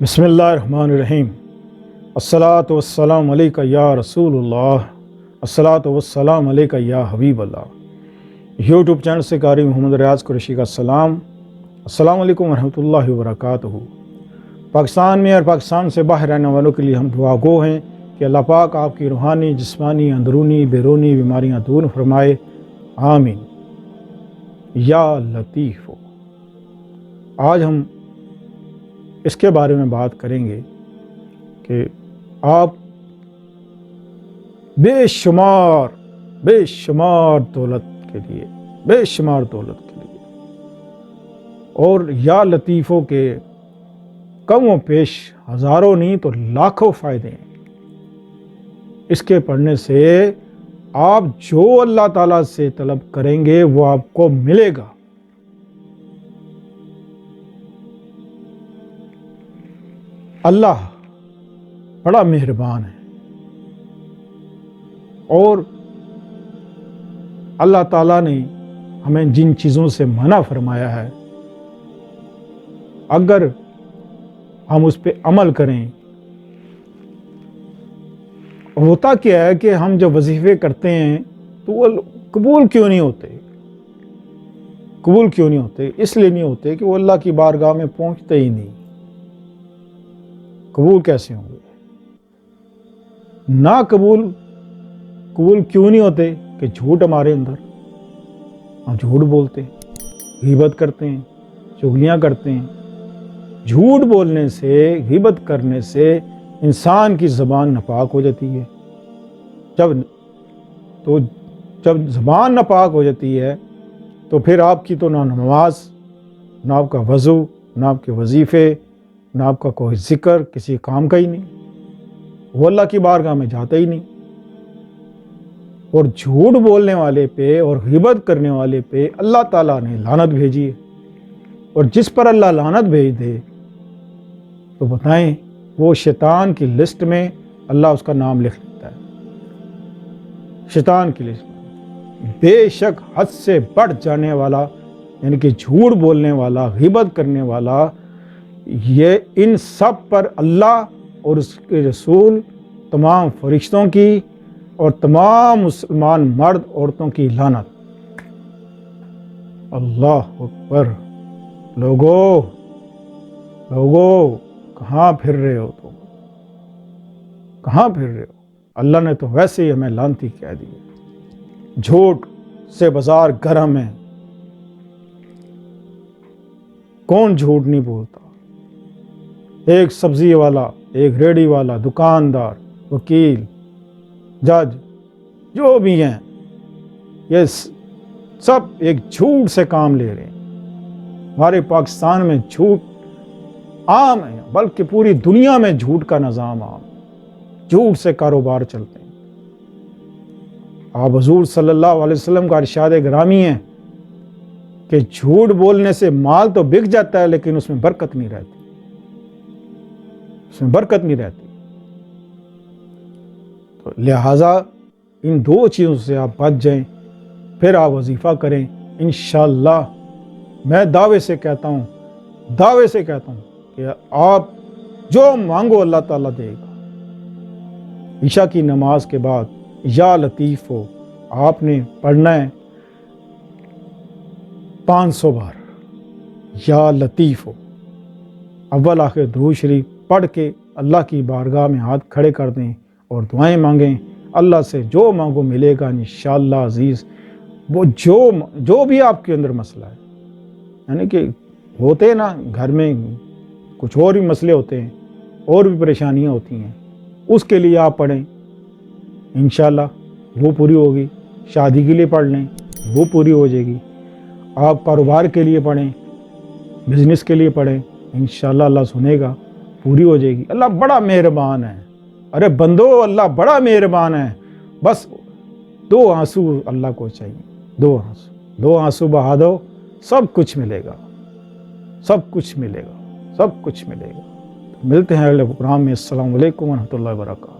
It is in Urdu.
بسم اللہ الرحمن الرحیم۔ الصلاۃ والسلام علیکہ یا رسول اللہ، الصلاۃ والسلام علیکہ یا حبیب اللہ۔ یوٹیوب چینل سے قاری محمد ریاض قریشی کا سلام۔ السلام علیکم ورحمۃ اللہ وبرکاتہ۔ پاکستان میں اور پاکستان سے باہر رہنے والوں کے لیے ہم دعا گو ہیں کہ اللہ پاک آپ کی روحانی، جسمانی، اندرونی، بیرونی بیماریاں دور فرمائے، آمین یا لطیف ہو۔ آج ہم اس کے بارے میں بات کریں گے کہ آپ بے شمار دولت کے لیے اور یا لطیفوں کے کم و بیش ہزاروں نہیں تو لاکھوں فائدے ہیں۔ اس کے پڑھنے سے آپ جو اللہ تعالیٰ سے طلب کریں گے وہ آپ کو ملے گا۔ اللہ بڑا مہربان ہے اور اللہ تعالیٰ نے ہمیں جن چیزوں سے منع فرمایا ہے اگر ہم اس پہ عمل کریں، ہوتا کیا ہے کہ ہم جب وظیفے کرتے ہیں تو وہ قبول کیوں نہیں ہوتے؟ اس لیے نہیں ہوتے کہ وہ اللہ کی بارگاہ میں پہنچتے ہی نہیں۔ قبول کیسے ہوں گے؟ قبول کیوں نہیں ہوتے؟ کہ جھوٹ ہمارے اندر، ہم جھوٹ بولتے ہیں، غیبت کرتے ہیں، چغلیاں کرتے ہیں۔ جھوٹ بولنے سے، غیبت کرنے سے انسان کی زبان ناپاک ہو جاتی ہے۔ جب زبان ناپاک ہو جاتی ہے تو پھر آپ کی تو نہ نماز، نہ آپ کا وضو، نہ آپ کے وظیفے، نہ آپ کا کوئی ذکر کسی کام کا ہی نہیں، وہ اللہ کی بارگاہ میں جاتا ہی نہیں۔ اور جھوٹ بولنے والے پہ اور غیبت کرنے والے پہ اللہ تعالیٰ نے لعنت بھیجی ہے، اور جس پر اللہ لعنت بھیج دے تو بتائیں وہ شیطان کی لسٹ میں اللہ اس کا نام لکھ لیتا ہے۔ شیطان کی لسٹ میں بے شک حد سے بڑھ جانے والا، یعنی کہ جھوٹ بولنے والا، غیبت کرنے والا، یہ ان سب پر اللہ اور اس کے رسول، تمام فرشتوں کی اور تمام مسلمان مرد عورتوں کی لعنت۔ اللہ اکبر۔ لوگو کہاں پھر رہے ہو تم؟ کہاں پھر رہے ہو؟ اللہ نے تو ویسے ہی ہمیں لعنتی کہہ دی۔ جھوٹ سے بازار گرم ہے، کون جھوٹ نہیں بولتا؟ ایک سبزی والا، ایک ریڑھی والا، دکاندار، وکیل، جج، جو بھی ہیں، یہ سب ایک جھوٹ سے کام لے رہے ہیں۔ ہمارے پاکستان میں جھوٹ عام ہے، بلکہ پوری دنیا میں جھوٹ کا نظام عام ہے، جھوٹ سے کاروبار چلتے ہیں۔ آپ حضور صلی اللہ علیہ وسلم کا ارشاد گرامی ہے کہ جھوٹ بولنے سے مال تو بک جاتا ہے لیکن اس میں برکت نہیں رہتی، تو لہٰذا ان دو چیزوں سے آپ بچ جائیں، پھر آپ وظیفہ کریں۔ انشاءاللہ میں دعوے سے کہتا ہوں کہ آپ جو مانگو اللہ تعالیٰ دے گا۔ عشاء کی نماز کے بعد یا لطیف ہو آپ نے پڑھنا ہے 500 بار، یا لطیف ہو۔ اول آخر درود شریف پڑھ کے اللہ کی بارگاہ میں ہاتھ کھڑے کر دیں اور دعائیں مانگیں۔ اللہ سے جو مانگو ملے گا انشاءاللہ عزیز۔ وہ جو بھی آپ کے اندر مسئلہ ہے، یعنی کہ ہوتے ہیں نا گھر میں کچھ اور بھی مسئلے ہوتے ہیں، اور بھی پریشانیاں ہوتی ہیں، اس کے لیے آپ پڑھیں، انشاءاللہ وہ پوری ہوگی۔ شادی کے لیے پڑھ لیں، وہ پوری ہو جائے گی۔ آپ کاروبار کے لیے پڑھیں، بزنس کے لیے پڑھیں، انشاءاللہ اللہ سنے گا، پوری ہو جائے گی۔ اللہ بڑا مہربان ہے۔ ارے بندو، اللہ بڑا مہربان ہے۔ بس 2 آنسو اللہ کو چاہیے، 2 آنسو بہا دو، سب کچھ ملے گا۔ ملتے ہیں اگلے پروگرام میں۔ السلام علیکم ورحمۃ اللہ وبرکاتہ۔